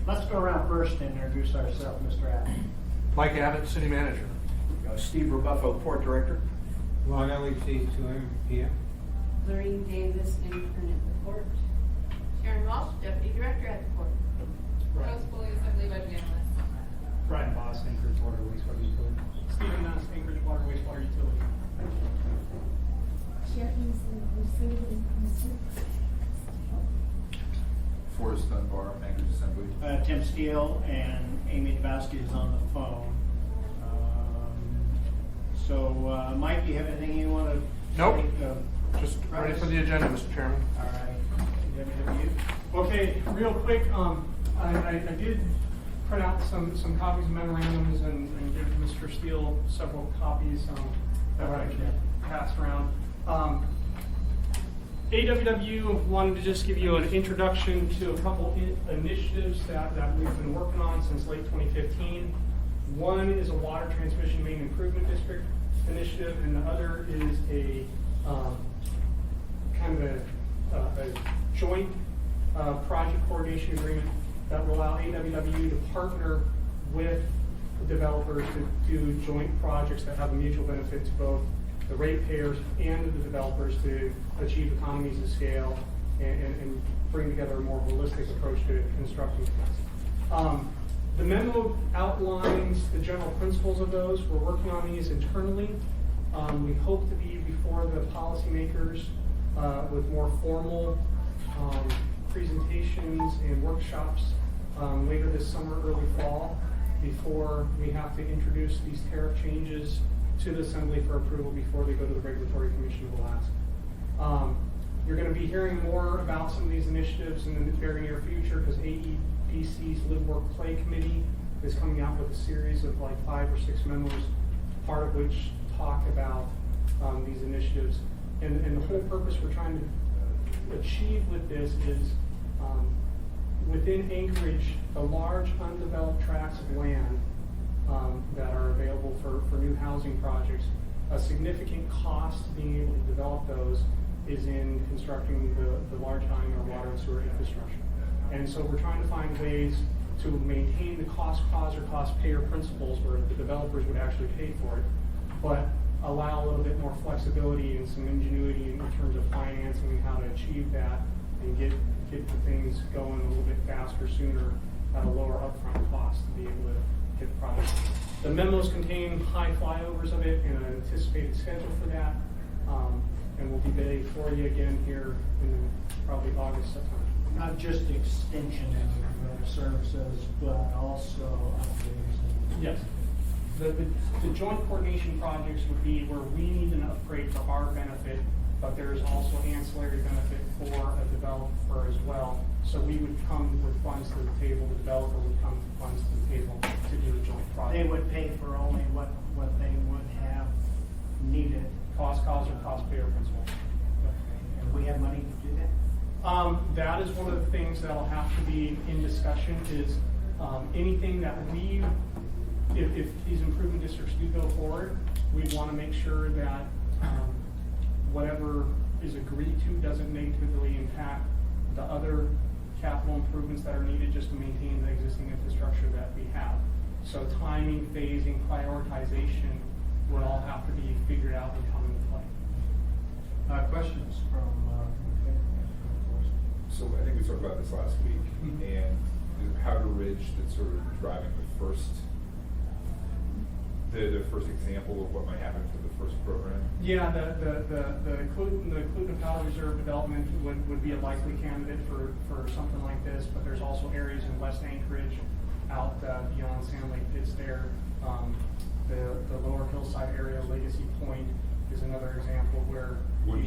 Let's go around first and introduce ourselves, Mr. Abbott. Mike Abbott, City Manager. Steve Rebuffo, Port Director. Ron Elliott, C2M PM. Lorraine Davis, intern at the port. Sharon Walsh, Deputy Director at the port. Rose Foley, Assembly Budget Analyst. Brian Boss, Anchorage Water Wastewater Utility. Stephen Nuss, Anchorage Water Wastewater Utility. Forrest Dunbar, Anchorage Assembly. Tim Steele and Amy Dabowski is on the phone. Mike, do you have anything you want to Nope. say? Just ready for the agenda, Mr. Chairman. All right. WW. Okay, real quick, I did print out some copies of memorandums and give Mr. Steele several copies that I can pass around. AWW wanted to just give you an introduction to a couple initiatives that we've been working on since late 2015. One is a water transmission main improvement district initiative, and the other is a kind of a joint project coordination agreement that will allow AWW to partner with developers to do joint projects that have a mutual benefit to both the ratepayers and the developers to achieve economies of scale and bring together a more holistic approach to constructing things. The memo outlines the general principles of those. We're working on these internally. We hope to be before the policymakers with more formal presentations and workshops later this summer, early fall, before we have to introduce these tariff changes to the Assembly for approval before they go to the Regulatory Commission of Alaska. You're going to be hearing more about some of these initiatives in the very near future because AEPC's Live, Work, Play Committee is coming out with a series of like 5 or 6 memos, part of which talk about these initiatives. And the whole purpose we're trying to achieve with this is within Anchorage, the large undeveloped tracts of land that are available for new housing projects, a significant cost being able to develop those is in constructing the large diameter water and sewer infrastructure. And so we're trying to find ways to maintain the cost cause or cost payer principles where the developers would actually pay for it, but allow a little bit more flexibility and some ingenuity in terms of financing and how to achieve that and get the things going a little bit faster, sooner, at a lower upfront cost to be able to get the project. The memos contain high flyovers of it and an anticipated schedule for that, and we'll be ready for you again here in probably August, September. Not just extension of services, but also upgrades. Yes. The joint coordination projects would be where we need an upgrade for our benefit, but there is also ancillary benefit for a developer as well. So we would come with funds to the table, the developer would come with funds to the table to do a joint project. They would pay for only what they would have needed. Cost cause or cost payer principle. And we have money to do that? That is one of the things that'll have to be in discussion is anything that if these improvement districts do go forward, we want to make sure that whatever is agreed to doesn't negatively impact the other capital improvements that are needed just to maintain the existing infrastructure that we have. So timing, phasing, prioritization would all have to be figured out and come into play. Questions from So I think we talked about this last week, and the Powder Ridge that's sort of driving the first example of what might happen for the first program. Yeah, the Cluton Powder Reserve development would be a likely candidate for something like this, but there's also areas in West Anchorage out beyond Sand Lake Pits there. The lower hillside area, Legacy Point, is another example where Would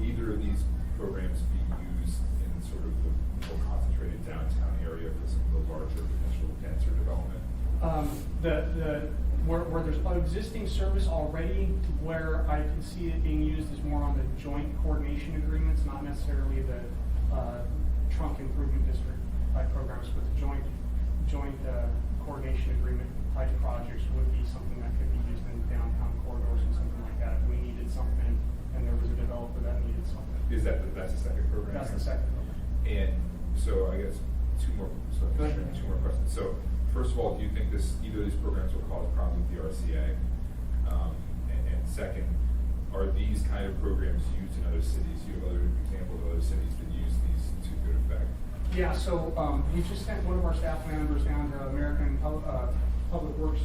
either of these programs be used in sort of the more concentrated downtown area for some of the larger potential denser development? Where there's existing service already, where I can see it being used is more on the joint coordination agreements, not necessarily the trunk improvement district type programs, but the joint coordination agreement type projects would be something that could be used in downtown corridors and something like that. If we needed something and there was a developer that needed something. That's the second program? That's the second program. And So I guess two more questions. So first of all, do you think either of these programs will cause problems with the RCA? And second, are these kind of programs used in other cities? You have other examples of other cities that use these to good effect? Yeah, so we just sent one of our staff members down to American Public Works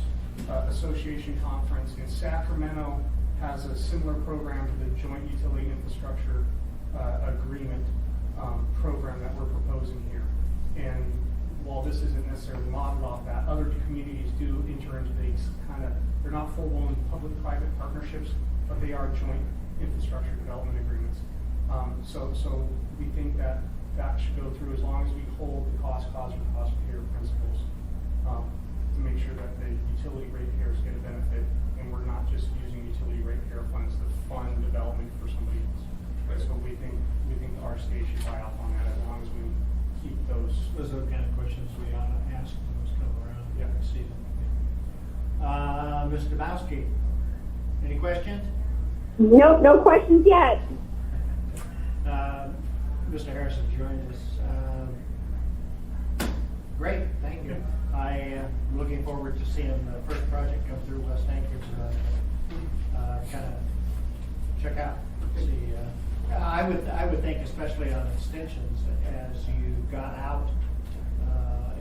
Association conference, and Sacramento has a similar program to the Joint Utility Infrastructure Agreement program that we're proposing here. And while this isn't necessarily modeled off that, other communities do enter into these they're not full-blown public-private partnerships, but they are joint infrastructure development agreements. So we think that should go through as long as we hold the cost-causer, cost-payer principles to make sure that the utility ratepayers get a benefit, and we're not just using utility ratepayer funds to fund development for somebody else. Right. So we think the RSA should buy off on that as long as we keep those. Those are the kind of questions we ought to ask when those come around. Yeah. and see them. Mr. Dabowski, any questions? Nope, no questions yet. Mr. Harrison joined us. Great, thank you. I am looking forward to seeing the first project come through West Anchorage. Kind of check out, see. I would think, especially on extensions, as you got out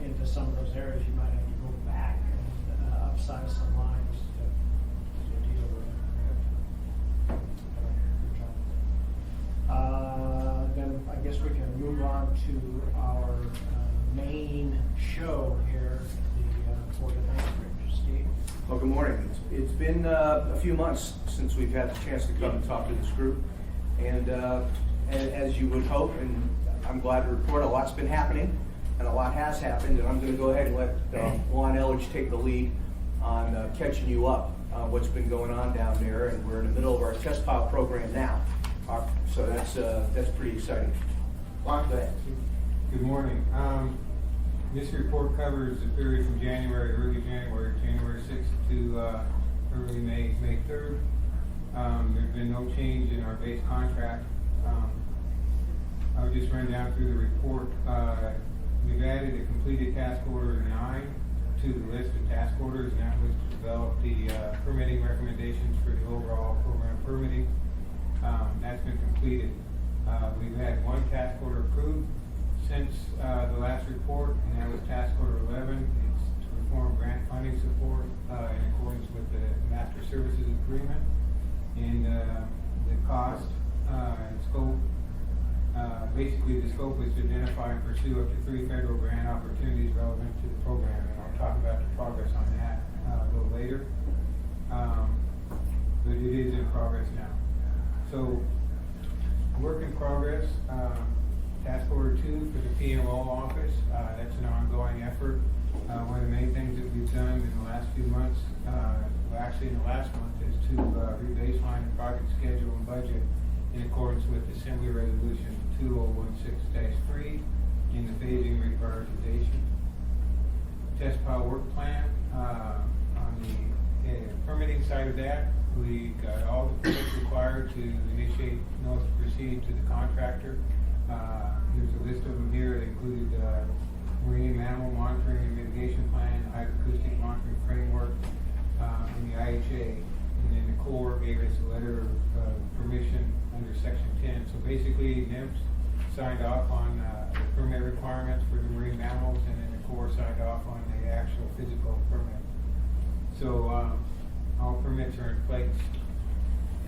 into some of those areas, you might have to go back and upsize some lines to deal with it. Good job. Then I guess we can move on to our main show here, the Board of Anchorage. Steve? Well, good morning. It's been a few months since we've had the chance to come and talk to this group. And as you would hope, and I'm glad to report, a lot's been happening, and a lot has happened, and I'm going to go ahead and let Juan Elledge take the lead on catching you up on what's been going on down there, and we're in the middle of our test pile program now. So that's pretty exciting. Juan, go ahead. Good morning. This report covers the period from early January 6th to early May 3rd. There's been no change in our base contract. I'll just run down through the report. We've added a completed task order 9 to the list of task orders, and that was to develop the permitting recommendations for the overall program permitting. That's been completed. We've had one task order approved since the last report, and that was task order 11. It's to perform grant funding support in accordance with the Master Services Agreement. And the cost and scope, basically the scope is to identify and pursue up to 3 federal grant opportunities relevant to the program, and I'll talk about the progress on that a little later. But it is in progress now. So, work in progress, task order 2 for the PMO office, that's an ongoing effort. One of the main things that we've done in the last few months, actually in the last month, is to re-baseline the project schedule and budget in accordance with Assembly Resolution 2016-3 in the phasing reprioritization. Test pile work plan, on the permitting side of that, we got all the permits required to initiate notice to proceed to the contractor. There's a list of them here that included marine mammal monitoring and mitigation plan, the hydroacoustic monitoring framework, and the IHA. And then the Corps gave us a letter of permission under Section 10. So basically, NIMS signed off on the permit requirements for the marine mammals, and then the Corps signed off on the actual physical permit. So all permits are in place.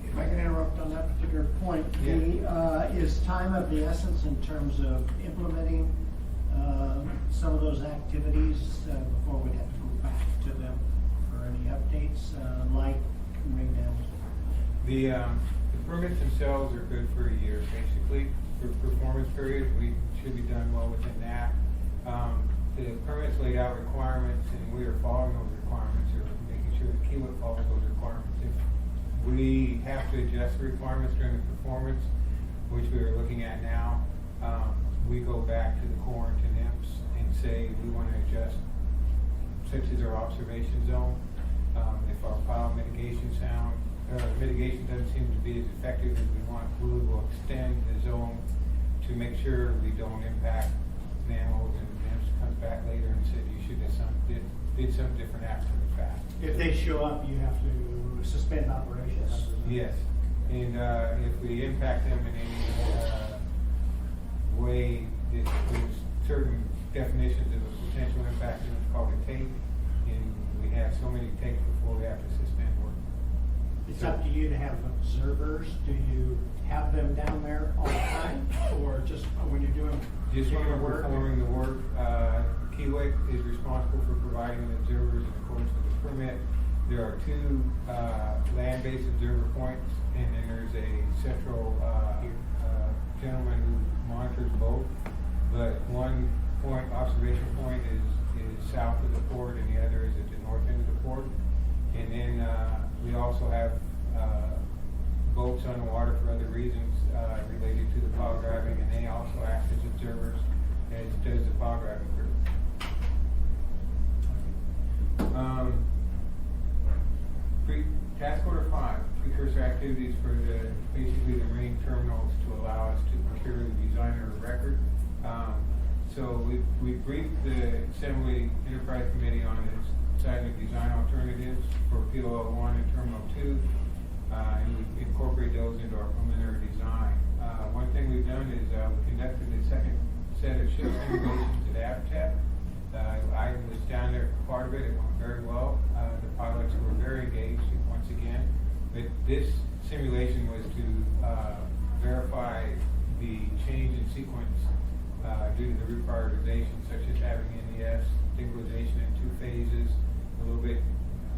If I can interrupt on that particular point, is time of the essence in terms of implementing some of those activities before we have to go back to them for any updates, like marine mammals? The permits themselves are good for a year, basically. For performance period, we should be done well within that. The permits laid out requirements, and we are following those requirements, or making sure the Kiewit follows those requirements. If we have to adjust the requirements during the performance, which we are looking at now, we go back to the Corps and to NIMS and say we want to adjust, such as our observation zone. If our pile mitigation doesn't seem to be as effective as we want, we will extend the zone to make sure we don't impact manholes, and NIMS comes back later and said you should have did some different after the fact. If they show up, you have to suspend operations. Yes, and if we impact them in any way, there's certain definitions of a potential impact, and it's called a take, and we have so many takes before we have to suspend work. It's up to you to have observers. Do you have them down there all the time, or just when you're doing Just when we're work? performing the work, Kiewit is responsible for providing the observers in accordance with the permit. There are two land-based observer points, and then there's a central gentleman who monitors both. But one point, observation point, is south of the port, and the other is at the north end of the port. And then we also have boats on the water for other reasons related to the pile driving, and they also act as observers, as does the pile driving crew. Task order 5, precursor activities for basically the marine terminals to allow us to procure the designer of record. So we briefed the Assembly Enterprise Committee on the seismic design alternatives for POL 1 and Terminal 2, and we incorporate those into our preliminary design. One thing we've done is we conducted the second set of ship simulations at Habitat. I was down there for part of it. It went very well. The pilots were very engaged once again. But this simulation was to verify the change in sequence due to the reprioritization, such as having NES stabilization in 2 phases, a little bit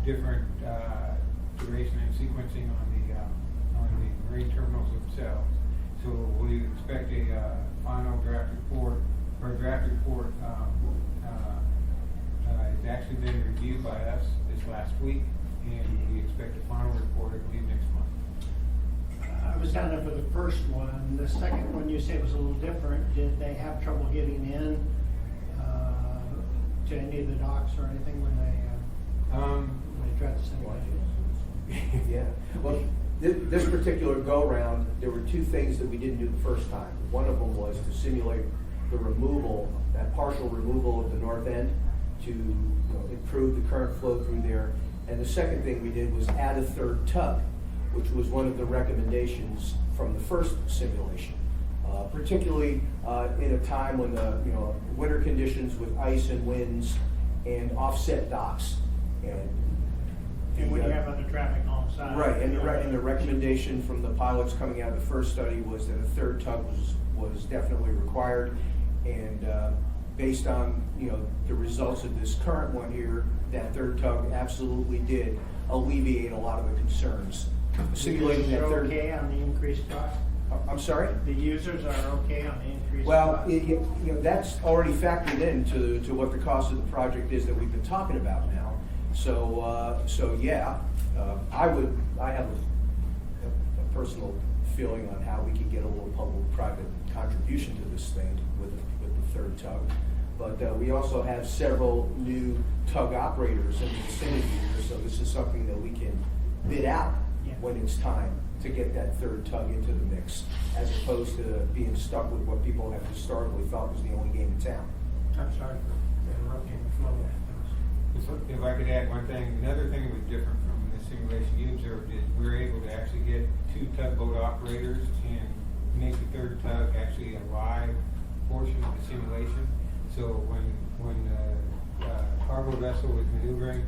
different duration and sequencing on the marine terminals themselves. So we expect a final draft report, or draft report has actually been reviewed by us this last week, and we expect a final report, I believe, next month. I was down there for the first one. The second one you said was a little different. Did they have trouble getting in to any of the docks or anything when they tried to simulate it? Yeah, well, this particular go-round, there were 2 things that we didn't do the first time. One of them was to simulate the removal, that partial removal of the north end to improve the current flow through there. And the second thing we did was add a 3rd tug, which was one of the recommendations from the first simulation. Particularly in a time when the winter conditions with ice and winds and offset docks. And when you have other traffic alongside. Right, and the recommendation from the pilots coming out of the first study was that a 3rd tug was definitely required. And based on the results of this current one here, that 3rd tug absolutely did alleviate a lot of the concerns. Simulating that They're 3rd. okay on the increased cost? I'm sorry? The users are okay on the increased Well, cost? that's already factored into what the cost of the project is that we've been talking about now. So yeah, I have a personal feeling on how we can get a little public-private contribution to this thing with the 3rd tug. But we also have several new tug operators in the vicinity here, so this is something that we can bid out when it's time to get that 3rd tug into the mix, as opposed to being stuck with what people have historically thought was the only game in town. I'm sorry for interrupting the flow of things. If I could add one thing, another thing that was different from the simulation you observed is we were able to actually get 2 tugboat operators and make the 3rd tug actually a live portion of the simulation. So when the cargo vessel was maneuvering,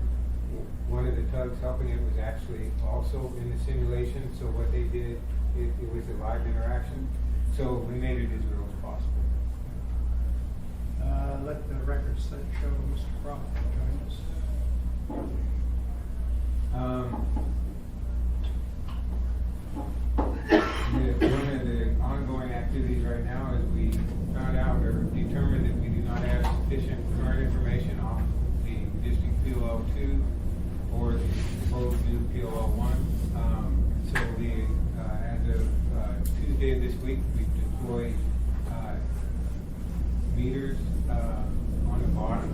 one of the tugs helping it was actually also in the simulation. So what they did, it was a live interaction. So we made it as real as possible. Let the record show Mr. Croft join us. One of the ongoing activities right now is we found out or determined that we do not have sufficient current information on the existing POL2 or the proposed new POL1. So as of Tuesday of this week, we've deployed meters on the bottom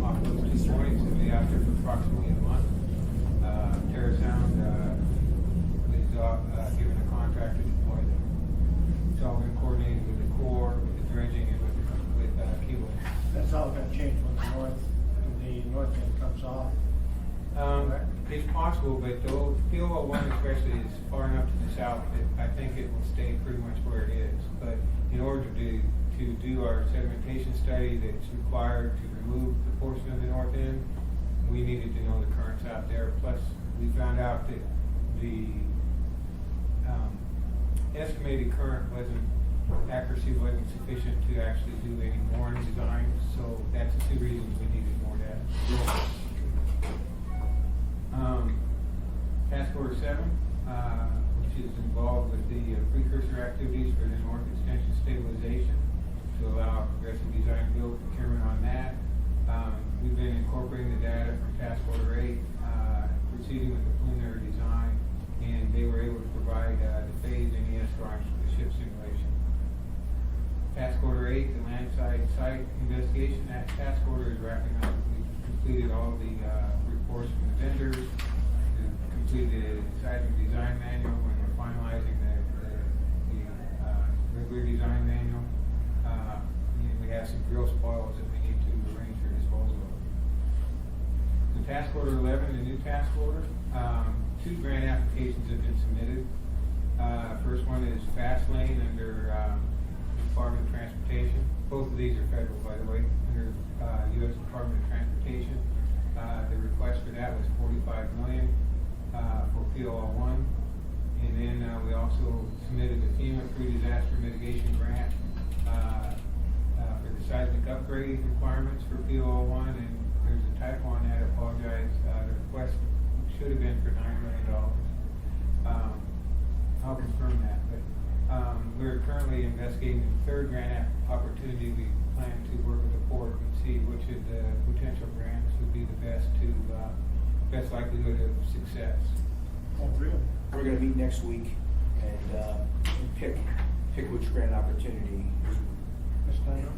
off those 2 points, and be out there for approximately a month. TerraSound is given a contract to deploy them. It's all been coordinated with the Corps, with the dredging, and with Kiewit. change when the north end comes off. It's possible, but the POL1 especially is far enough to the south that I think it will stay pretty much where it is. But in order to do our sedimentation study that's required to remove the portion of the north end, we needed to know the currents out there. Plus, we found out that the estimated current accuracy wasn't sufficient to actually do any mooring design. So that's the 2 reasons we needed more data. Task Order 7, which is involved with the precursor activities for the North Extension stabilization to allow progressive design build procurement on that. We've been incorporating the data from Task Order 8, proceeding with the preliminary design, and they were able to provide the phase NES drawings for the ship simulation. Task Order 8, the landside site investigation. That task order is wrapping up. We've completed all the reports from the vendors, completed the seismic design manual, and we're finalizing the regular design manual. And we have some drill spoils that we need to arrange for disposal of. The task order 11, the new task order, 2 grant applications have been submitted. First one is Fast Lane under Department of Transportation. Both of these are federal, by the way, under U.S. Department of Transportation. The request for that was $45 million for POL1. And then we also submitted the FEMA pre-disaster mitigation grant for the seismic upgrade requirements for POL1. And there's a typo on that, I apologize. The request should have been for $9 million. I'll confirm that. But we're currently investigating the 3rd grant opportunity. We plan to work with the port and see which of the potential grants would be the best likelihood of success. Oh, really? We're gonna meet next week and pick which grant opportunity. Ms. Steiner?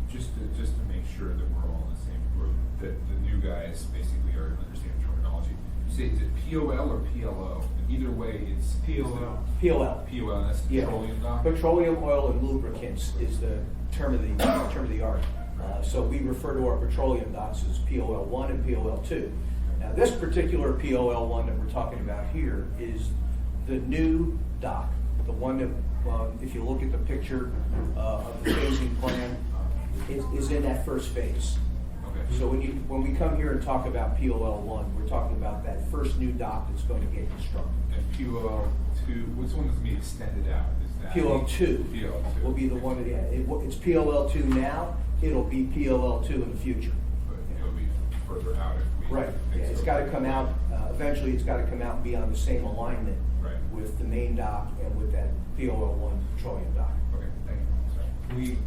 Just to make sure that we're all in the same group, that the new guys basically are understanding terminology. You say, is it POL or PLO? Either way, it's POL. POL. POL, that's Yeah. petroleum dock? Petroleum, oil, and lubricants is the term of the art. So we refer to our petroleum docks as POL1 and POL2. Now, this particular POL1 that we're talking about here is the new dock, the one that, if you look at the picture of the phasing plan, is in that first phase. Okay. So when we come here and talk about POL1, we're talking about that first new dock that's going to get constructed. And POL2, what's the one that's being extended out? Is that POL2 POL2 will be the one that, it's POL2 now, it'll be POL2 in the future. But it'll be further out if we. Right, yeah, it's gotta come out, eventually it's gotta come out and be on the same alignment Right. with the main dock and with that POL1 petroleum dock. Okay, thank you. Sorry.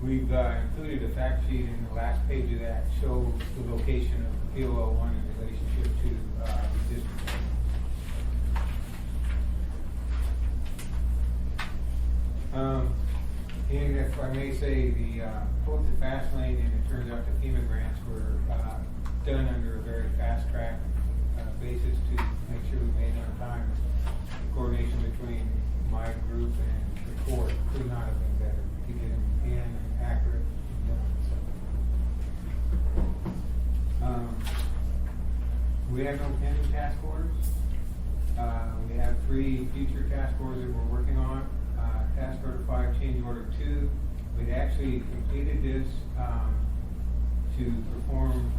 We've included a fact sheet in the last page of that, shows the location of the POL1 in relationship to the district. And if I may say, both the Fast Lane and it turns out the FEMA grants were done under a very fast track basis to make sure we made it on time. The coordination between my group and the court could not have been better to get them in and accurate and done. We have no pending task orders. We have 3 future task orders that we're working on. Task Order 5, Change Order 2. We'd actually completed this to perform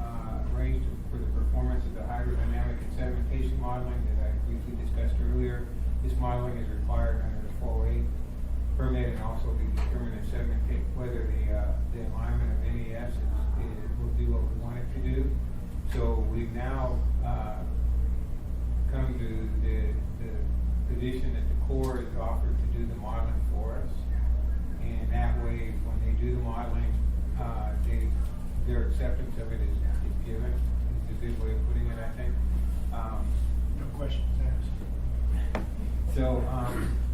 arranged for the performance of the hydrodynamic and sedimentation modeling that I briefly discussed earlier. This modeling is required under the 408 permit and also the determine if whether the alignment of NES will do what we want it to do. So we've now come to the position that the Corps has offered to do the modeling for us. And that way, when they do the modeling, their acceptance of it is given. It's a good way of putting it, I think. No questions asked. So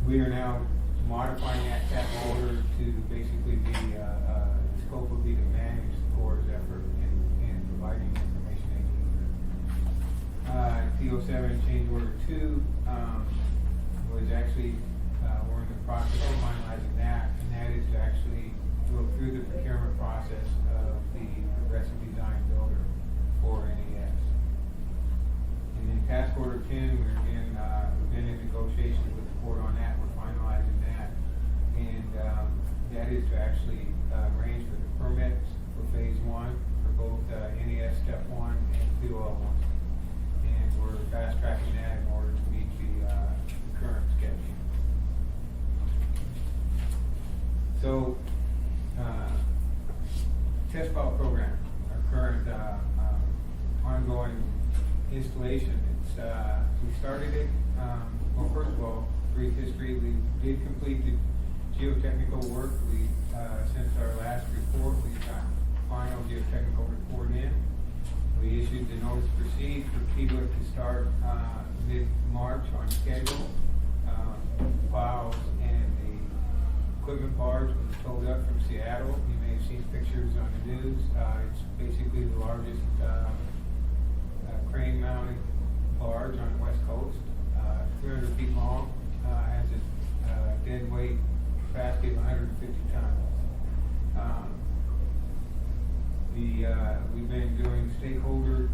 we are now modifying that task order to basically be, the scope would be to manage the Corps' effort in providing information they need. PO7 Change Order 2 was actually, we're in the process of finalizing that, and that is to actually go through the procurement process of the progressive design builder for NES. And then task order 10, we've been in negotiations with the court on that. We're finalizing that. And that is to actually arrange for the permits for phase 1 for both NES step 1 and POL 1. And we're fast tracking that in order to meet the current schedule. So, test file program, our current ongoing installation. It's we started it. Well, first of all, brief history. We did complete the geotechnical work. We since our last report, we got final geotechnical report in. We issued the notice to proceed for TIBA to start mid-March on schedule. Files and the equipment barge was towed up from Seattle. You may have seen pictures on the news. It's basically the largest crane-mounted barge on the West Coast. 300 feet long, has a dead weight capacity of 150 tons. We've been doing stakeholder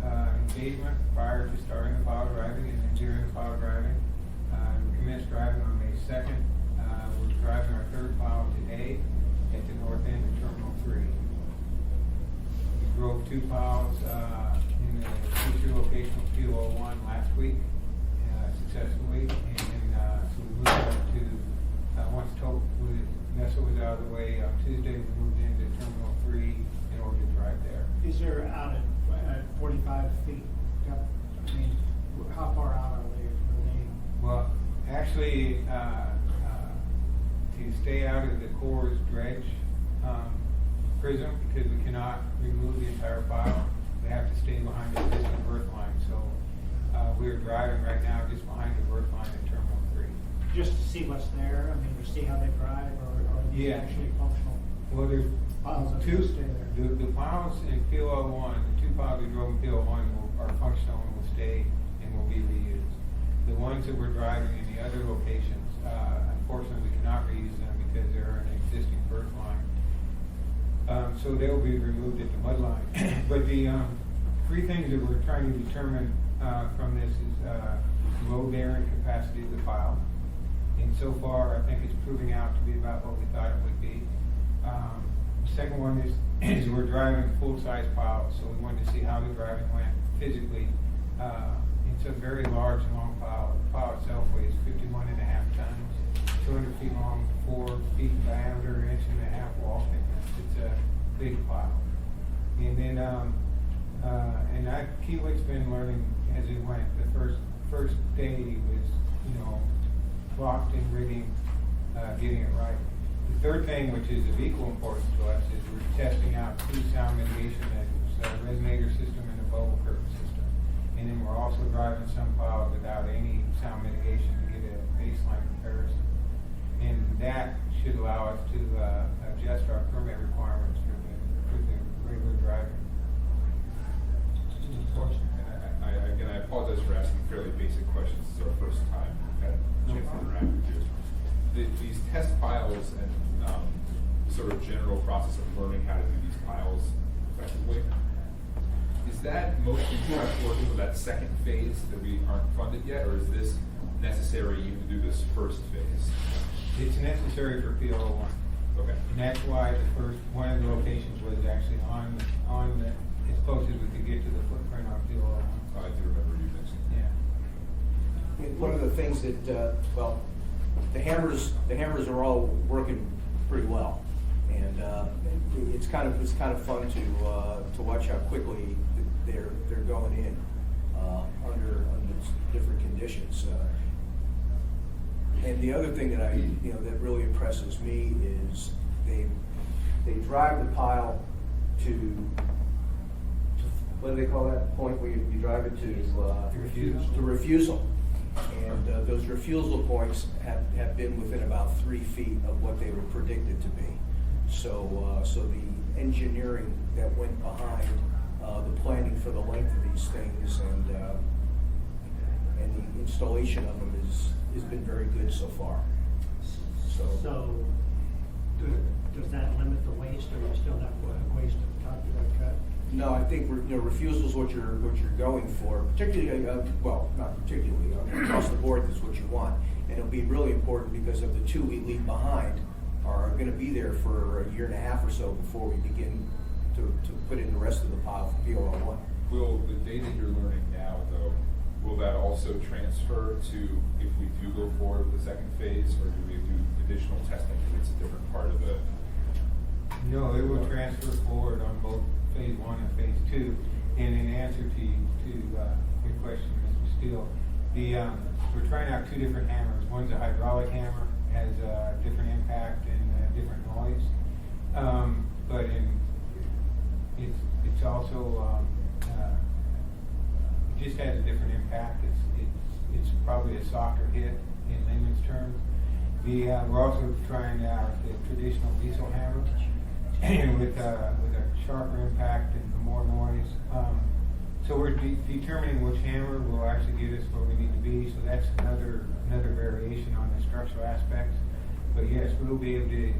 engagement prior to starting the pile driving and then during the pile driving. We commenced driving on May 2nd. We're driving our third pile today at the north end of Terminal 3. We drove 2 piles in the future location of PO1 last week successfully, and so we moved up to once Mesa was out of the way on Tuesday, we moved into Terminal 3 in order to drive there. These are out at 45 feet depth. I mean, how far out are they? Well, actually, to stay out of the Corps' dredge prism, because we cannot remove the entire pile, they have to stay behind the existing berth line. So we're driving right now just behind the berth line at Terminal 3. Just to see what's there. I mean, to see how they drive, or are these actually functional? Well, there's Piles that two. will stay there. The piles in PO1, the 2 piles we drove in PO1 are functional and will stay and will be reused. The ones that we're driving in the other locations, unfortunately, we cannot reuse them because they're an existing berth line. So they'll be removed at the mud line. But the 3 things that we're trying to determine from this is load bearing capacity of the pile. And so far, I think it's proving out to be about what we thought it would be. The second one is we're driving full-size piles, so we wanted to see how the driving went physically. It's a very large and long pile. The pile itself weighs 51.5 tons, 200 feet long, 4 feet in diameter, 1.5 inches wall thickness. It's a big pile. And then, Kiewit's been learning as he went. The first day was, blocked and rigging, getting it right. The third thing, which is of equal importance to us, is we're testing out 2 sound mitigation measures, a resonator system and a bubble curtain system. And then we're also driving some piles without any sound mitigation to get a baseline comparison. And that should allow us to adjust our permit requirements for the regular driving. Again, I apologize for asking fairly basic questions. This is our first time we've had a chance to interact with you. These test piles and sort of general process of learning how to do these piles effectively, is that mostly just working for that second phase that we aren't funded yet, or is this necessary even to do this first phase? It's necessary for PO1. Okay. And that's why one of the locations was actually on the, as close as we could get to the footprint on PO1. I do remember you mentioning. Yeah. One of the things that, the hammers are all working pretty well, and it's kind of fun to watch how quickly they're going in under different conditions. And the other thing that that really impresses me is they drive the pile to what do they call that point where you drive it to the refusal. And those refusal points have been within about 3 feet of what they were predicted to be. So the engineering that went behind the planning for the length of these things and the installation of them has been very good so far. So does that limit the waste, or you still have waste at the top of that cut? No, I think, refusal is what you're going for, particularly, well, not particularly, across the board, that's what you want. And it'll be really important because of the two we leave behind are gonna be there for a year and a half or so before we begin to put in the rest of the pile for POL1. Will the data you're learning now, though, will that also transfer to if we do go forward with the second phase, or do we do additional testing if it's a different part of the? No, it will transfer forward on both phase 1 and phase 2. And in answer to your question, Mr. Steele, we're trying out two different hammers. One's a hydraulic hammer, has a different impact and different noise. But it's also it just has a different impact. It's probably a softer hit in layman's terms. We're also trying out the traditional diesel hammer with a sharper impact and more noise. So we're determining which hammer will actually get us where we need to be. So that's another variation on the structural aspects. But yes, we'll be able to,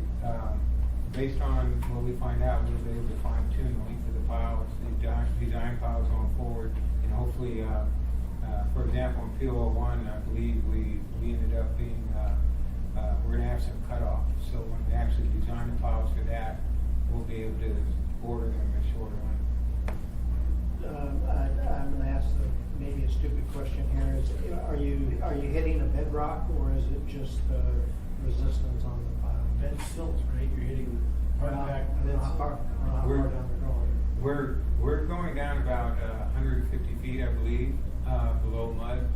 based on what we find out, we'll be able to fine tune the length of the piles, the design piles going forward, and hopefully, for example, in POL1, I believe we ended up being, we're gonna have some cutoffs. So when we actually design the piles for that, we'll be able to order them in a shorter length. I'm gonna ask maybe a stupid question here, are you hitting a bedrock, or is it just resistance on the pile? Bed silts, right? You're hitting hard packed I don't know bed how silt. far, I don't know how far down they're going. We're going down about 150 feet, I believe, below mud.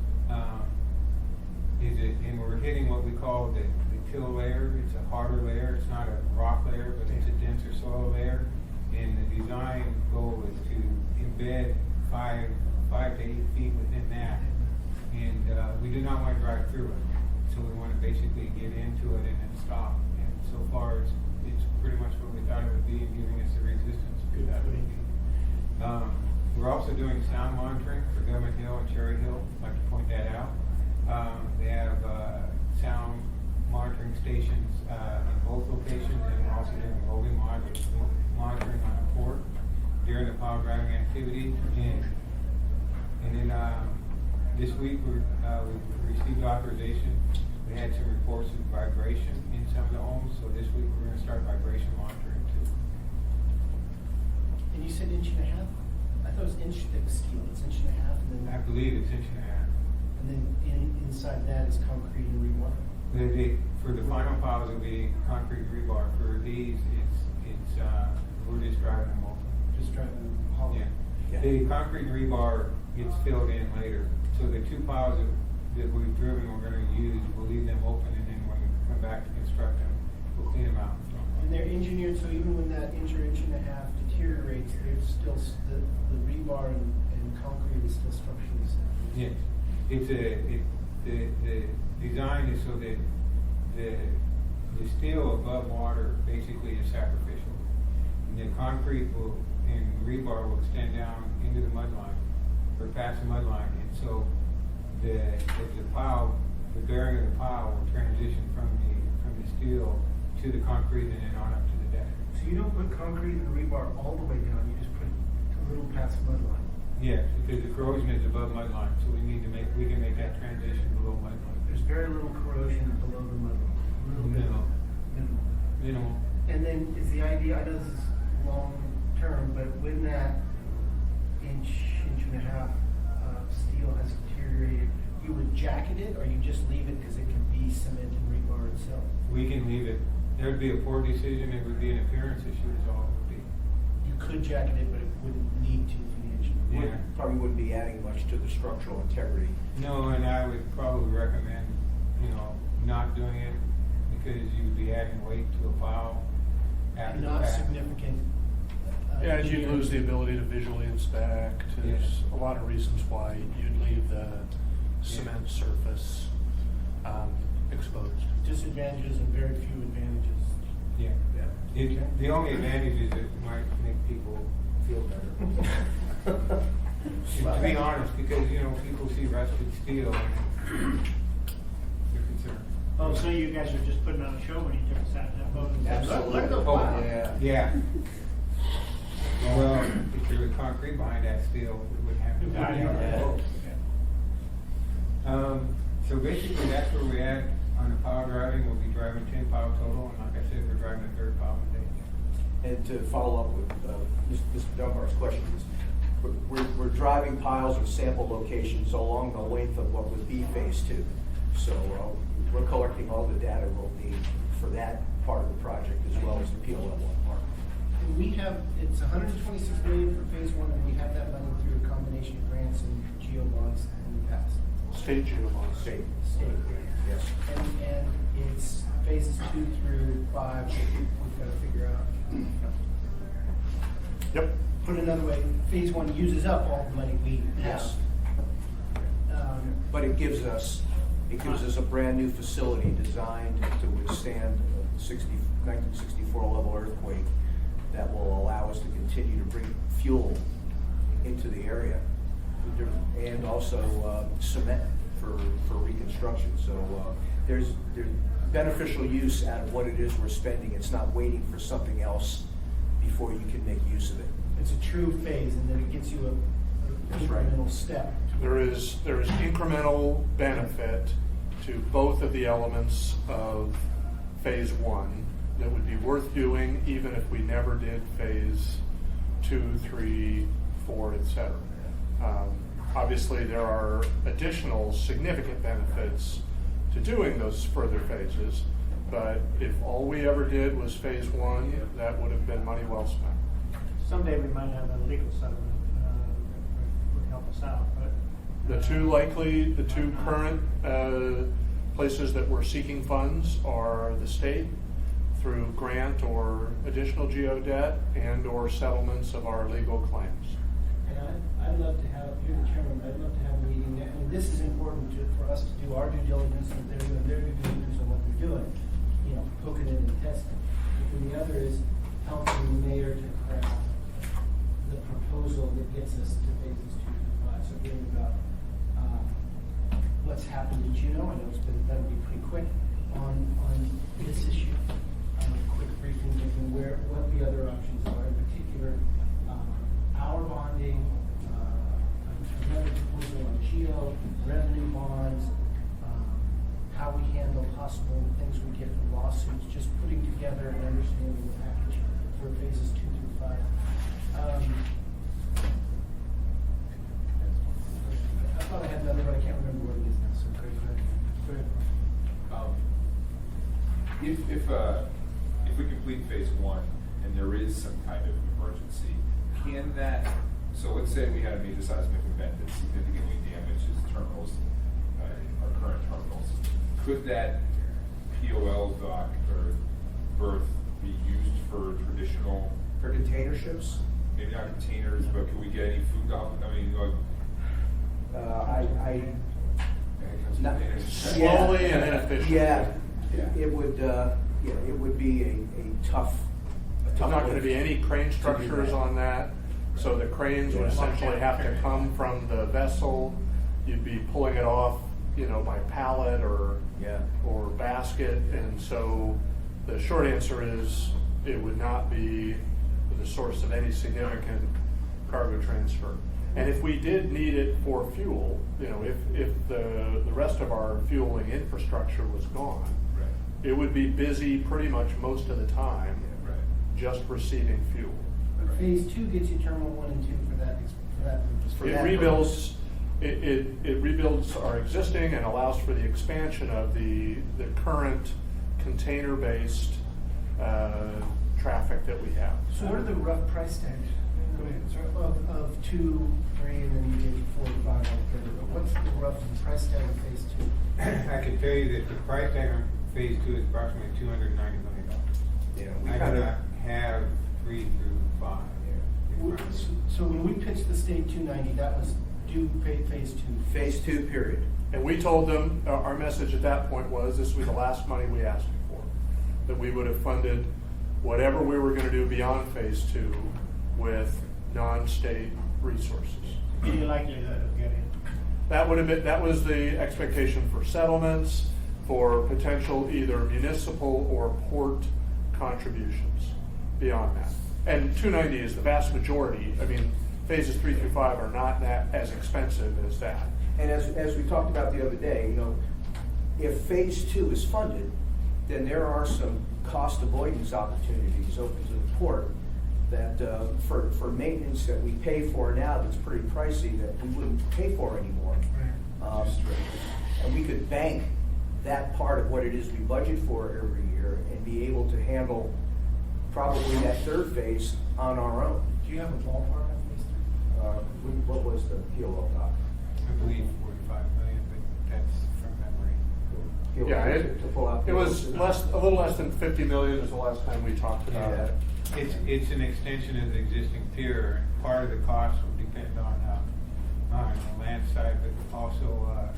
And we're hitting what we call the till layer. It's a harder layer. It's not a rock layer, but it's a denser soil layer. And the design goal is to embed 5 to 8 feet within that. And we do not want to drive through it. So we want to basically get into it and then stop. And so far, it's pretty much what we thought it would be, and giving us the resistance Good that would footing. be. We're also doing sound monitoring for Government Hill and Cherry Hill. I'd like to point that out. They have sound monitoring stations in both locations, and we're also doing roving monitoring on the port during the pile driving activity. And then this week we received authorization. We had some reports of vibration in some of the homes, so this week we're going to start vibration monitoring too. And you said inch and a half? I thought it was inch thick steel. It's inch and a half, and I then believe it's inch and a half. inside that is concrete and rebar. For the final piles, it'll be concrete rebar. For these, it's we're just driving them over. Just driving hollow. Yeah. The concrete rebar gets filled in later. So the two piles that we've driven, we're going to use, we'll leave them open, and then when we come back to construct them, we'll clean them out. And they're engineered so even when that inch or inch and a half deteriorates, there's still the rebar and concrete is still structurally sound. Yes. The design is so that the steel above water basically is sacrificial. And the concrete and rebar will extend down into the mud line, or past the mud line. And so the pile, the bearing of the pile will transition from the steel to the concrete and then on up to the deck. So you don't put concrete and rebar all the way down, you just put a little past the mud line. Yes, because the corrosion is above mud line, so we can make that transition below mud line. There's very little corrosion below the mud line. Little bit. Minimal. Minimal. Minimal. And then is the idea, I know this is long term, but when that inch and a half steel has deteriorated, you would jacket it, or you just leave it because it can be cement and rebar itself? We can leave it. There would be a poor decision. It would be an appearance issue is all it would be. You could jacket it, but it wouldn't need to for the engineer. Yeah. Probably wouldn't be adding much to the structural integrity. No, and I would probably recommend, not doing it because you would be adding weight to a pile after the Not fact. significant. Yeah, as you'd lose the ability to visually inspect. There's a lot of reasons why you'd leave the cement surface exposed. Disadvantages and very few advantages. Yeah. The only advantage is it might make people feel better. To be honest, because, people see rusted steel and they're concerned. Oh, so you guys are just putting on a show when you took us out of that boat? Absolutely. Look at the Oh, pile. yeah. Yeah. Well, if there was concrete behind that steel, we wouldn't have to. So basically, that's where we're at on the pile driving. We'll be driving 10 pile total, and like I said, we're driving a third pile today. And to follow up with Mr. Dunbar's questions, we're driving piles or sample locations along the length of what would be phase 2. So we're collecting all the data we'll need for that part of the project as well as the PLL1 part. And we have, it's 126 million for phase 1, and we have that money through a combination of grants and geo bonds in the past. State geologs. State. Yes. And it's phases 2 through 5 that we've got to figure out. Yep. Put another way, phase 1 uses up all the money we have. Yes. But it gives us a brand new facility designed to withstand a 1964 level earthquake that will allow us to continue to bring fuel into the area and also cement for reconstruction. So there's beneficial use out of what it is we're spending. It's not waiting for something else before you can make use of it. It's a true phase, and then it gives you a That's right. incremental step. There is incremental benefit to both of the elements of phase 1 that would be worth doing even if we never did phase 2, 3, 4, etc. Obviously, there are additional significant benefits to doing those further phases, but if all we ever did was phase 1, that would have been money well spent. Someday we might have a legal settlement that would help us out, but. The two current places that we're seeking funds are the state through grant or additional geo debt and or settlements of our legal claims. And I'd love to have, you're the chairman, I'd love to have a meeting, and this is important for us to do our due diligence, and they're doing their due diligence on what they're doing, poking in and testing. And the other is helping the mayor to craft the proposal that gets us to phases 2 through 5. So getting about what's happened in Juneau, I know that'll be pretty quick on this issue. A quick briefing of what the other options are, in particular, our bonding, another proposal on geo, revenue bonds, how we handle possible things we get from lawsuits, just putting together and understanding the package for phases 2 through 5. I thought I had another, but I can't remember what it is now, so go ahead. If we complete phase 1 and there is some kind of emergency, can that, so let's say we had a major seismic event that significantly damages terminals, our current terminals, could that POL dock or berth be used for traditional? For container ships? Maybe not containers, but could we get any food off? I mean, Not- Slowly and inefficiently. It would be a tough. There's not going to be any crane structures on that, so the cranes would essentially have to come from the vessel. You'd be pulling it off, by pallet or basket, and so the short answer is it would not be the source of any significant cargo transfer. And if we did need it for fuel, if the rest of our fueling infrastructure was gone, it would be busy pretty much most of the time, just receiving fuel. But phase 2 gets you terminal 1 and 2 for that purpose. It rebuilds our existing and allows for the expansion of the current container-based traffic that we have. So what are the rough price tags? Go ahead. Of 2, 3, and then you get 4 to 5 altogether. But what's the rough price tag of phase 2? I can tell you that the price tag on phase 2 is approximately $290 million. I do not have 3 through 5. So when we pitched the state 290, that was due phase 2. Phase 2, period. And we told them, our message at that point was, this was the last money we asked for, that we would have funded whatever we were going to do beyond phase 2 with non-state resources. Any likelihood of getting? That was the expectation for settlements, for potential either municipal or port contributions beyond that. And 290 is the vast majority. I mean, phases 3 through 5 are not that as expensive as that. And as we talked about the other day, you know, if phase 2 is funded, then there are some cost avoidance opportunities open to the port that for maintenance that we pay for now that's pretty pricey that we wouldn't pay for anymore. And we could bank that part of what it is we budget for every year and be able to handle probably that third phase on our own. Do you have a ballpark on phase 3? What was the PLO doc? I believe 45 million, but that's from memory. PLO Yeah, to pull out it was PLO. a little less than 50 million is the last time we talked about Yeah. it. It's an extension of the existing pier. Part of the cost will depend on the land side, but also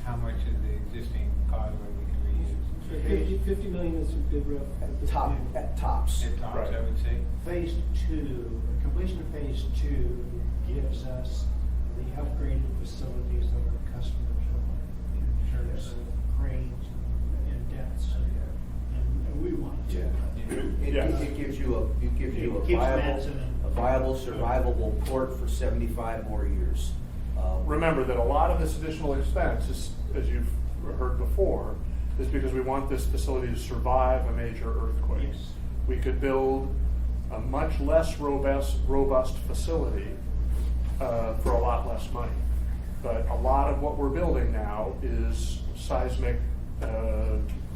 how much of the existing causeway we can reuse. 50 million is a good rough. At tops. At tops, Right. I would say. Phase 2, completion of phase 2 gives us the upgraded facilities that our customers want in terms of cranes and depths, and we want to. It gives you a It keeps Matson a viable, survivable port for 75 more years. Remember that a lot of this additional expense, is, as you've heard before, is because we want this facility to survive a major earthquake. Yes. We could build a much less robust facility for a lot less money. But a lot of what we're building now is seismic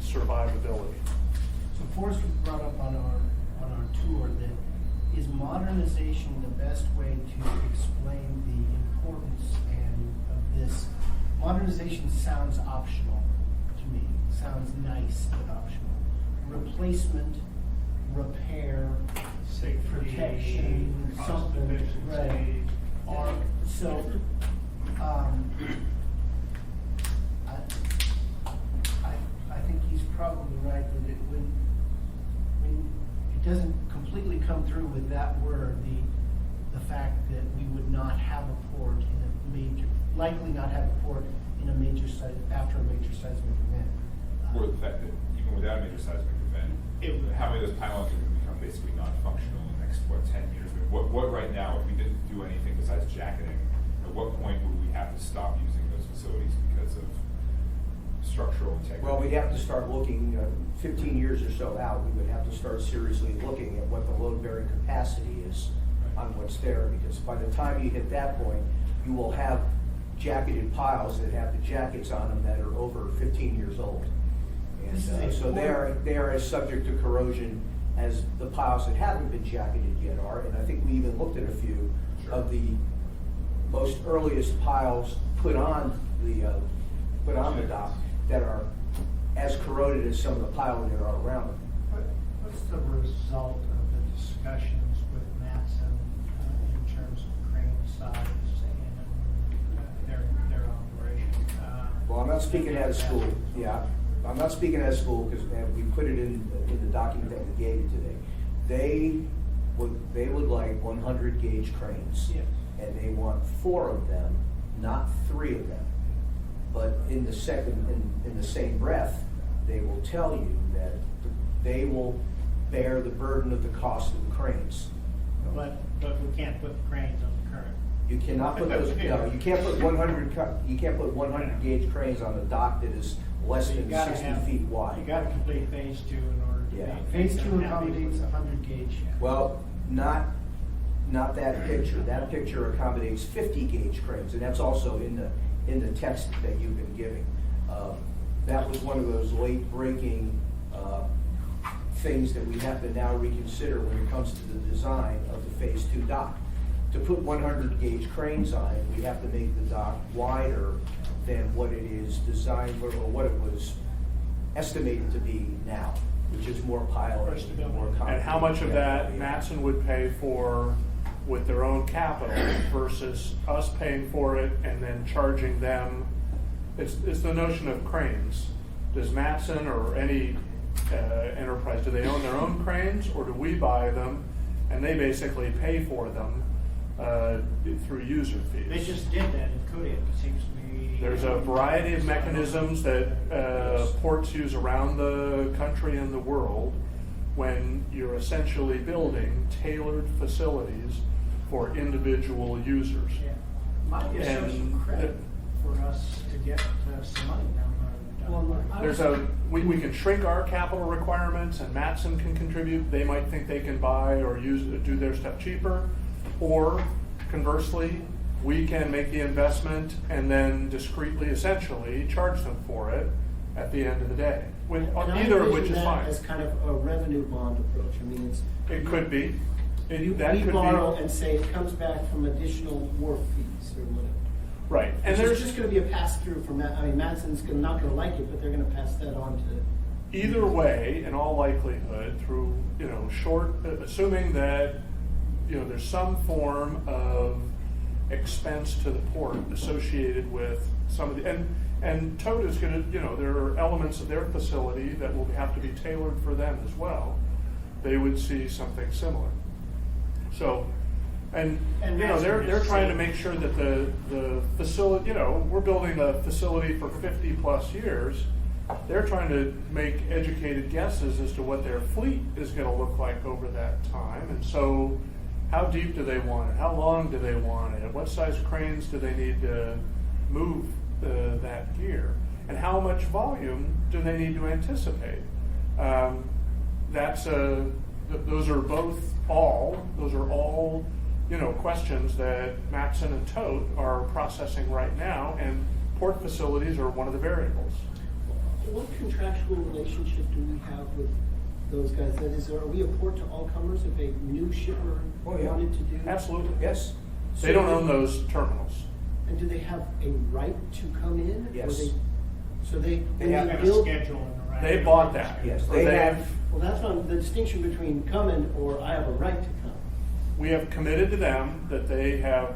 survivability. So Forrest brought up on our tour that is modernization the best way to explain the importance of this? Modernization sounds optional to me. Sounds nice but optional. Replacement, repair, Safety, protection, cost something, efficiency. right? So, I think he's probably right that when it doesn't completely come through with that word, the fact that we would not have a port in a major, likely not have a port in a major after a major seismic event. Or the fact that even without a major seismic event, how many of those pylons are going to become basically non-functional in the next, 10 years? I mean, what right now, if we didn't do anything besides jacketing, at what point would we have to stop using those facilities because of structural integrity? Well, we'd have to start looking, 15 years or so out, we would have to start seriously looking at what the load-bearing capacity is on what's there, because by the time you hit that point, you will have jacketed piles that have the jackets on them that are over 15 years old. And so they are as subject to corrosion as the piles that haven't been jacketed yet are, and I think we even looked at a few of the most earliest piles put on the dock that are as corroded as some of the piling that are around them. What's the result of the discussions with Matson in terms of crane size and their operation? Well, I'm not speaking out of school, yeah. I'm not speaking out of school because we put it in the document that we gave you today. They would like 100 gauge cranes. Yes. And they want 4 of them, not 3 of them. But in the same breath, they will tell you that they will bear the burden of the cost of the cranes. But we can't put cranes on the current. You cannot put those. No, you can't put 100. You can't put 100 gauge cranes on a dock that is less than 60 feet wide. You gotta complete phase 2 in order to. Yeah. Phase 2 accommodates 100 gauge. Well, not that picture. That picture accommodates 50 gauge cranes, and that's also in the text that you've been giving. That was one of those late breaking things that we have to now reconsider when it comes to the design of the phase 2 dock. To put 100 gauge cranes on it, we have to make the dock wider than what it is designed or what it was estimated to be now, which is more piling and more concrete. And how much of that Matson would pay for with their own capital versus us paying for it and then charging them? It's the notion of cranes. Does Matson or any enterprise, do they own their own cranes, or do we buy them and they basically pay for them through user fees? They just did that in Kodiak, it seems to me. There's a variety of mechanisms that ports use around the country and the world when you're essentially building tailored facilities for individual users. Yeah. Might be a source And of credit for us to get some money down the line. There's we can shrink our capital requirements and Matson can contribute. They might think they can buy or do their stuff cheaper. Or conversely, we can make the investment and then discreetly, essentially, charge them for it at the end of the day. Either of which is fine. As kind of a revenue bond approach. I mean, It could be. we borrow and say it comes back from additional wharf fees or whatever. Right. And And there's just going to be a pass through from that. I mean, Matson's not going to like it, but they're going to pass that on to. either way, in all likelihood, through, assuming that, there's some form of expense to the port associated with some of the, and Toad is gonna, there are elements of their facility that will have to be tailored for them as well. They would see something similar. So, and they're trying to make sure that the facility, we're building a facility for 50 plus years. They're trying to make educated guesses as to what their fleet is going to look like over that time. And so, how deep do they want it? How long do they want it? What size cranes do they need to move that gear? And how much volume do they need to anticipate? Those are all questions that Matson and Tote are processing right now, and port facilities are one of the variables. What contractual relationship do we have with those guys? That is, are we a port to all comers if a new shipper wanted to do? Absolutely. Yes. They don't own those terminals. And do they have a right to come in? Yes. So they have Got a build. schedule and a right. They bought that. Yes, Or they have. Well, that's not the distinction between coming or I have a right to come. We have committed to them that they have,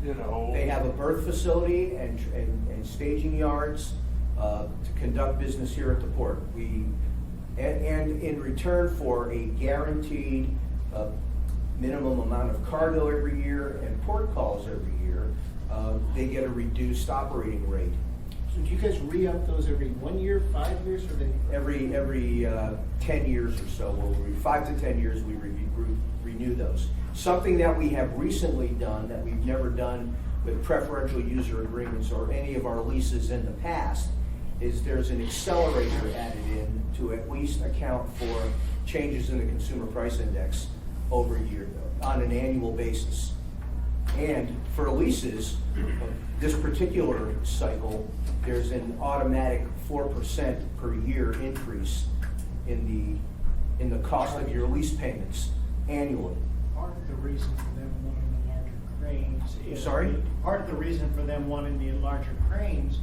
They have a berth facility and staging yards to conduct business here at the port. And in return for a guaranteed minimum amount of cargo every year and port calls every year, they get a reduced operating rate. So do you guys re-up those every 1 year, 5 years, or they? Every 10 years or so, 5 to 10 years, we renew those. Something that we have recently done that we've never done with preferential user agreements or any of our leases in the past is there's an accelerator added in to at least account for changes in the consumer price index over a year on an annual basis. And for leases, this particular cycle, there's an automatic 4% per year increase in the cost of your lease payments annually. Part of the reason for them wanting the larger cranes is. Sorry? Part of the reason for them wanting the larger cranes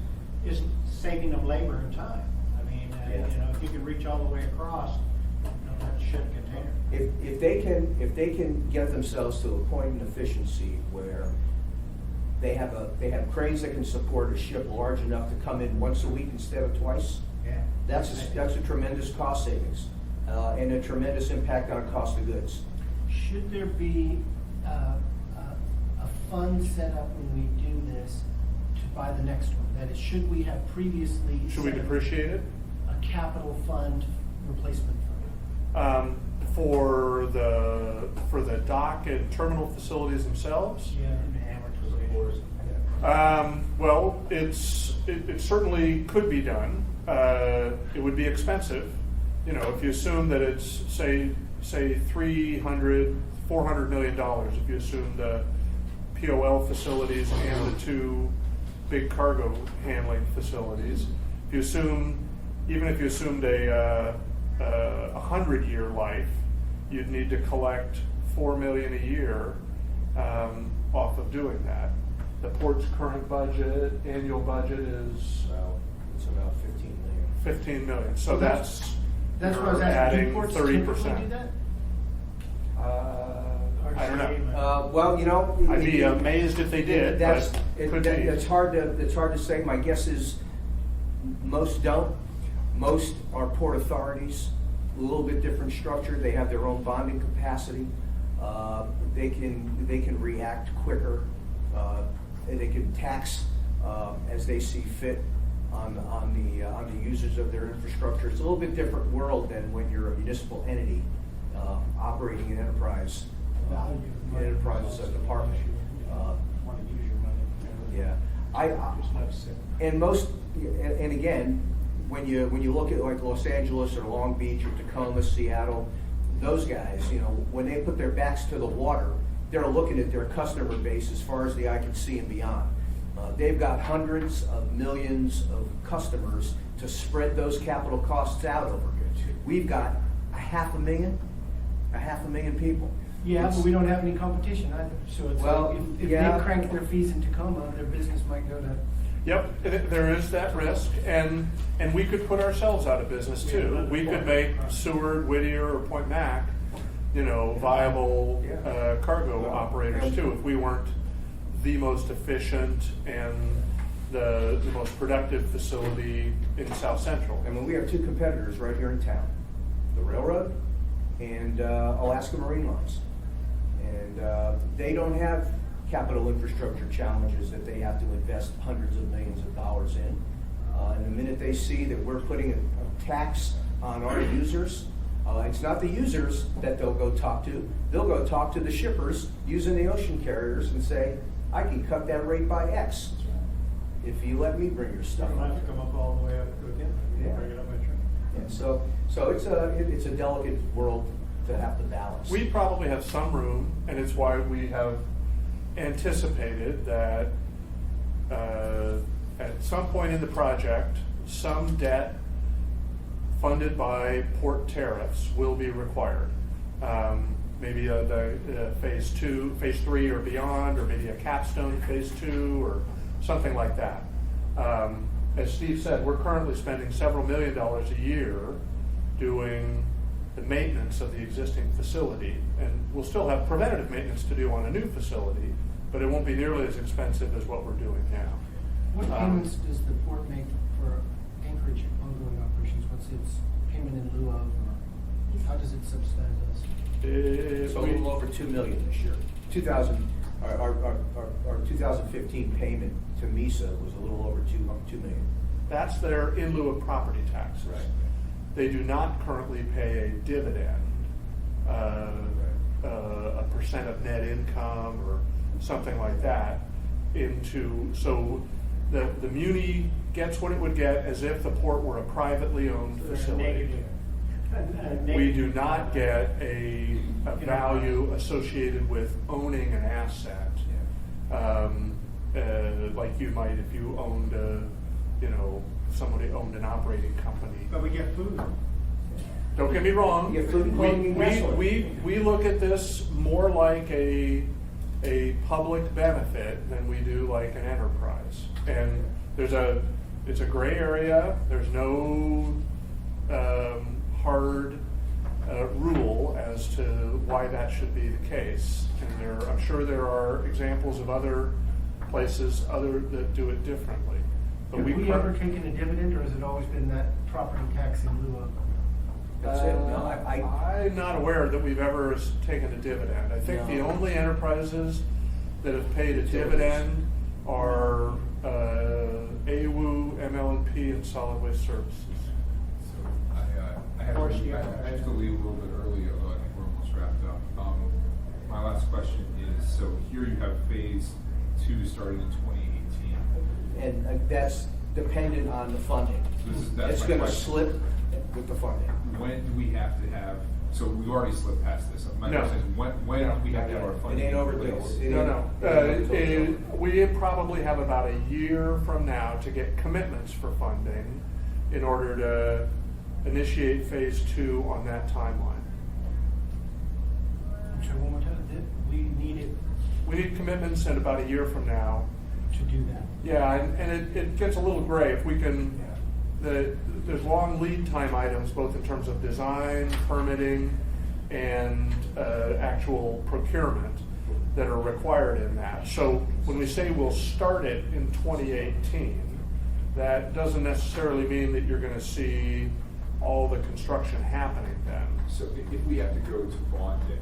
is saving them labor and time. I mean, Yeah. if you can reach all the way across, you don't have to ship a container. If they can get themselves to a point in efficiency where they have cranes that can support a ship large enough to come in once a week instead of twice, Yeah. that's a tremendous cost savings and a tremendous impact on cost of goods. Should there be a fund set up when we do this to buy the next one? That is, should we have previously? Should we set up depreciate it? A capital fund, replacement fund? For the dock and terminal facilities themselves? Yeah. Well, it certainly could be done. It would be expensive. If you assume that it's say $400 million, if you assume the POL facilities and the two big cargo handling facilities. Even if you assumed a 100-year life, you'd need to collect $4 million a year off of doing that. The port's current annual budget is It's about 15 million. 15 million. So that's That's what I was you're asking. adding Do ports 30%. typically do that? I don't know. Well, I'd be amazed if they did, but could be. It's hard to say. My guess is most don't. Most are port authorities, a little bit different structure. They have their own bonding capacity. They can react quicker. And they can tax as they see fit on the users of their infrastructure. It's a little bit different world than when you're a municipal entity operating an enterprise. An enterprise is a department. Want to use your money. Yeah, Just let it sit. and again, when you look at like Los Angeles or Long Beach or Tacoma, Seattle, those guys, when they put their backs to the water, they're looking at their customer base as far as the eye can see and beyond. They've got hundreds of millions of customers to spread those capital costs out over. We've got a half a million people. Yeah, but we don't have any competition either, so it's Well, like, if yeah. they crank their fees in Tacoma, their business might go to. Yep, there is that risk, and we could put ourselves out of business too. We could make Seward, Whittier, or Point Mac, viable cargo operators too, if we weren't the most efficient and the most productive facility in South Central. I mean, we have two competitors right here in town, the railroad and Alaska Marine Lines. And they don't have capital infrastructure challenges that they have to invest hundreds of millions of dollars in. And the minute they see that we're putting a tax on our users, it's not the users that they'll go talk to. They'll go talk to the shippers using the ocean carriers and say, I can cut that rate by X if you let me bring your stuff Don't up. have to come up all the way up to again. Yeah. Bring it up by train. And so it's a delicate world to have to balance. We probably have some room, and it's why we have anticipated that at some point in the project, some debt funded by port tariffs will be required. Maybe the phase 2, phase 3 or beyond, or maybe a capstone phase 2 or something like that. As Steve said, we're currently spending several $1 million a year doing the maintenance of the existing facility, and we'll still have preventative maintenance to do on a new facility, but it won't be nearly as expensive as what we're doing now. What payments does the port make for Anchorage ongoing operations? What's its payment in lieu of, or how does it subsidize us? It's a little over $2 million this year. Our 2015 payment to MISA was a little over $2 million. That's their in lieu of property taxes. Right. They do not currently pay a dividend, a percent of net income or something like that so the muni gets what it would get as if the port were a privately owned facility. We do not get a value associated with owning an asset, like you might if you owned somebody owned an operating company. But we get food. Don't get me wrong. You get food and clothing and gasoline. We look at this more like a public benefit than we do like an enterprise. And it's a gray area. There's no hard rule as to why that should be the case. And I'm sure there are examples of other places that do it differently. But Have we ever taken a dividend, or has it always been that property tax in lieu of? That's it. No, I'm not aware that we've ever taken a dividend. I think the only enterprises that have paid a dividend are AWU, ML&P, and Solid Waste Services. So I have to leave a little bit early, although I think we're almost wrapped up. My last question is, so here you have phase 2 starting in 2018. And that's dependent on the funding. That's It's my going to question. slip with the funding. When do we have to have, so we've already slipped past this. My No. question is, when do we have to have our It funding? ain't in overdue. place? No. We probably have about a year from now to get commitments for funding in order to initiate phase 2 on that timeline. So one more time, we need it We need commitments in about a year from now. to do that. Yeah, and it gets a little gray if we can, there's long lead time items, both in terms of design, permitting, and actual procurement that are required in that. So when we say we'll start it in 2018, that doesn't necessarily mean that you're gonna see all the construction happening then. So if we have to go to bonding,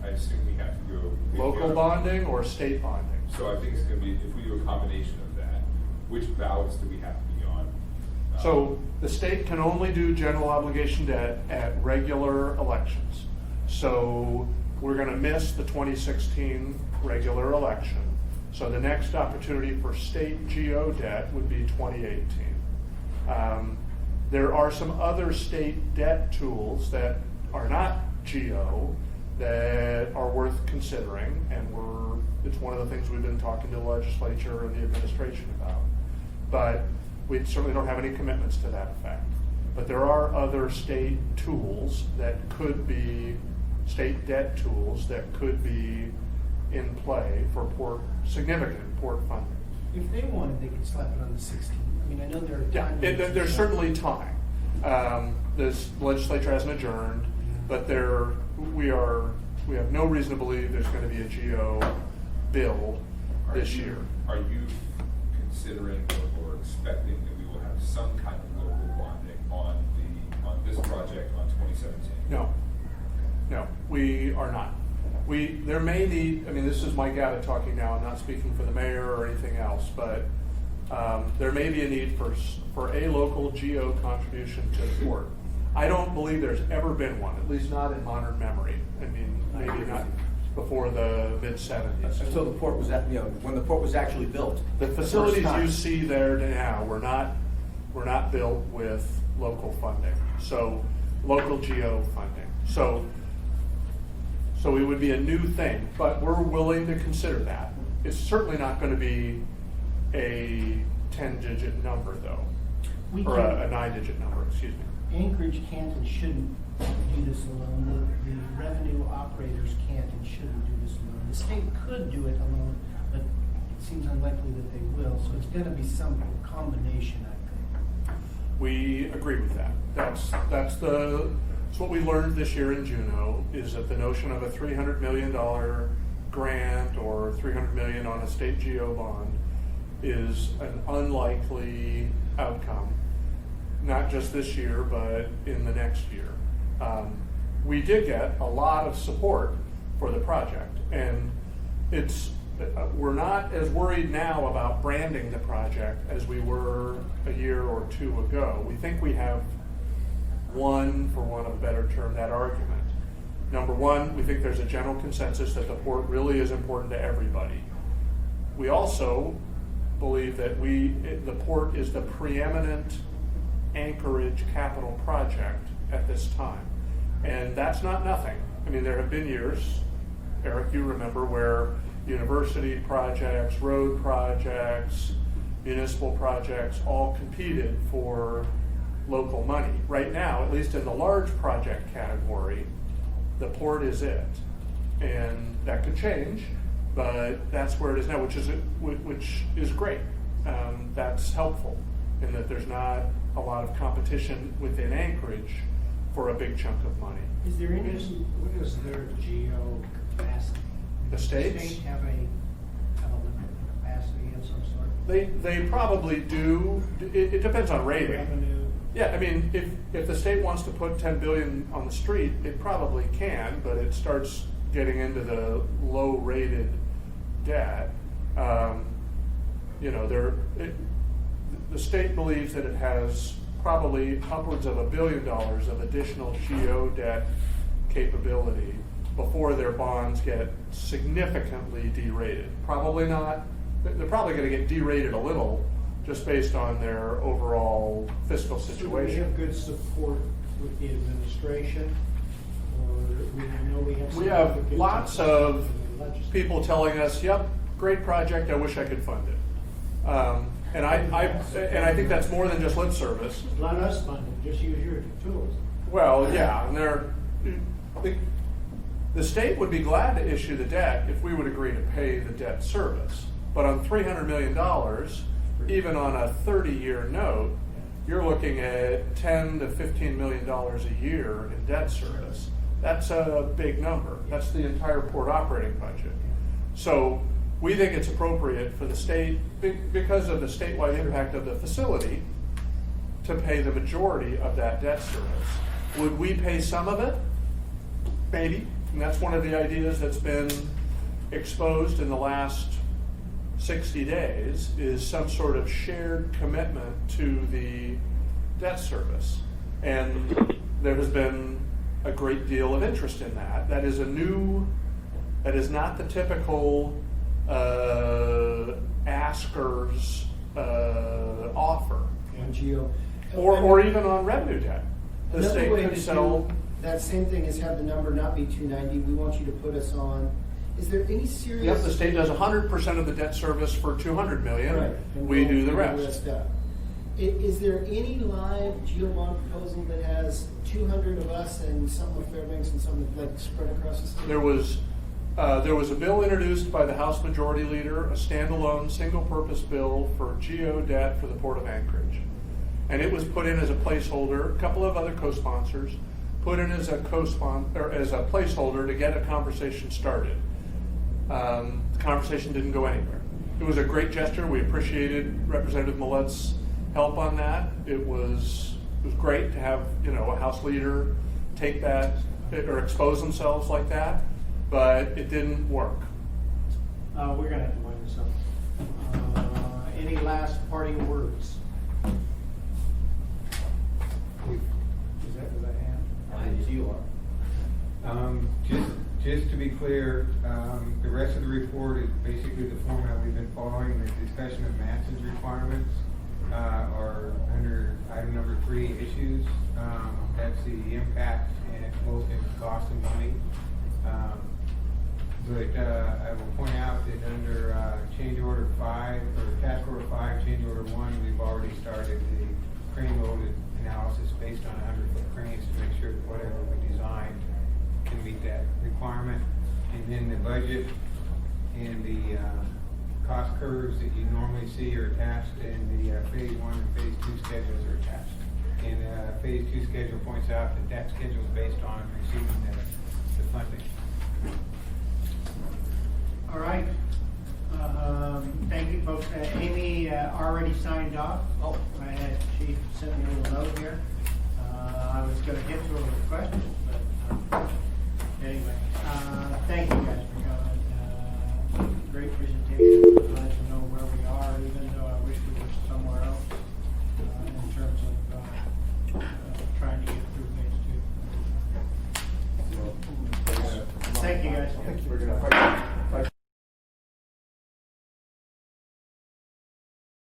I assume we have to go. Local bonding or state bonding? So I think it's gonna be, if we do a combination of that, which ballots do we have to be on? So the state can only do general obligation debt at regular elections. So we're gonna miss the 2016 regular election. So the next opportunity for state GO debt would be 2018. There are some other state debt tools that are not GO that are worth considering, and it's one of the things we've been talking to the legislature and the administration about. But we certainly don't have any commitments to that effect. But there are other state tools that could be, state debt tools that could be in play for significant port funding. If they wanted, they could slap it on the 16th. I mean, I know there are Yeah, time limits and there's stuff. certainly time. This legislature hasn't adjourned, but we have no reason to believe there's going to be a GO bill this year. Are you considering or expecting that we will have some kind of local bonding on this project on 2017? No, we are not. There may need, I mean, this is Mike Abbott talking now, I'm not speaking for the mayor or anything else, but there may be a need for a local GO contribution to the port. I don't believe there's ever been one, at least not in modern memory. I mean, maybe not before the mid-70s. Until the port was when the port was actually built. The facilities you see there now were not built with local funding, so local GO funding. So it would be a new thing, but we're willing to consider that. It's certainly not going to be a 10-digit number, though, or a 9-digit number. Excuse me. Anchorage can't and shouldn't do this alone. The revenue operators can't and shouldn't do this alone. The state could do it alone, but it seems unlikely that they will. So it's going to be some combination, I think. We agree with that. That's what we learned this year in Juneau, is that the notion of a $300 million grant or $300 million on a state GO bond is an unlikely outcome. Not just this year, but in the next year. We did get a lot of support for the project, and we're not as worried now about branding the project as we were a year or two ago. We think we have won, for want of a better term, that argument. Number one, we think there's a general consensus that the port really is important to everybody. We also believe that the port is the preeminent Anchorage capital project at this time. And that's not nothing. I mean, there have been years, Eric, you remember, where university projects, road projects, municipal projects all competed for local money. Right now, at least in the large project category, the port is it. And that could change, but that's where it is now, which is great. That's helpful in that there's not a lot of competition within Anchorage for a big chunk of money. Is there any, what is their GO capacity? The states? Does the state have a limited capacity of some sort? They probably do. It depends on rating. Revenue? Yeah, I mean, if the state wants to put $10 billion on the street, it probably can, but it starts getting into the low-rated debt. The state believes that it has probably upwards of $1 billion of additional GO debt capability before their bonds get significantly derated. Probably not. They're probably going to get derated a little just based on their overall fiscal situation. So we have good support with the administration, or I know we have. We have significant lots support of from the legislature. people telling us, "Yep, great project. I wish I could fund it." And I think that's more than just lip service. Let us fund it, just use your tools. Well, yeah, and the state would be glad to issue the debt if we would agree to pay the debt service. But on $300 million, even on a 30-year note, you're looking at $10 to $15 million a year in debt service. That's a big number. That's the entire port operating budget. So we think it's appropriate for the state, because of the statewide impact of the facility, to pay the majority of that debt service. Would we pay some of it? Maybe. And that's one of the ideas that's been exposed in the last 60 days is some sort of shared commitment to the debt service. And there has been a great deal of interest in that. That is not the typical asker's offer. On Geo. Or even on revenue debt. The Another state way could to sell. do that same thing is have the number not be 290. We want you to put us on. Is there any serious? Yep, the state does 100% of the debt service for $200 million. Right. And We we'll do the figure rest. Up. Is there any live GeoBond proposal that has 200 of us and some of Fairbanks and some of, like, spread across the state? There was a bill introduced by the House Majority Leader, a standalone single-purpose bill for GEO debt for the Port of Anchorage. And it was put in as a placeholder, a couple of other co-sponsors, put in as a placeholder to get a conversation started. The conversation didn't go anywhere. It was a great gesture. We appreciated Representative Millett's help on that. It was great to have, a House leader take that or expose themselves like that, but it didn't work. We're gonna have to wind this up. Any last parting words? Is that hand? You are. Just to be clear, the rest of the report is basically the format we've been following. The discussion of Matson's requirements are under item number 3, issues. That's the impact and both in cost and money. But I will point out that under change order 5 or task order 5, change order 1, we've already started the crane loaded analysis based on 100-foot cranes to make sure that whatever we design can meet that requirement. And then the budget and the cost curves that you normally see are attached, and the phase 1 and phase 2 schedules are attached. And phase 2 schedule points out that schedule is based on receiving the funding. All right. Thank you, folks. Amy already signed off. Oh, she sent me a little note here. I was going to get to her with questions, but anyway. Thank you guys for coming. Great presentation. Glad to know where we are, even though I wish we were somewhere else in terms of trying to get through phase 2. Thank you guys. We're gonna fight.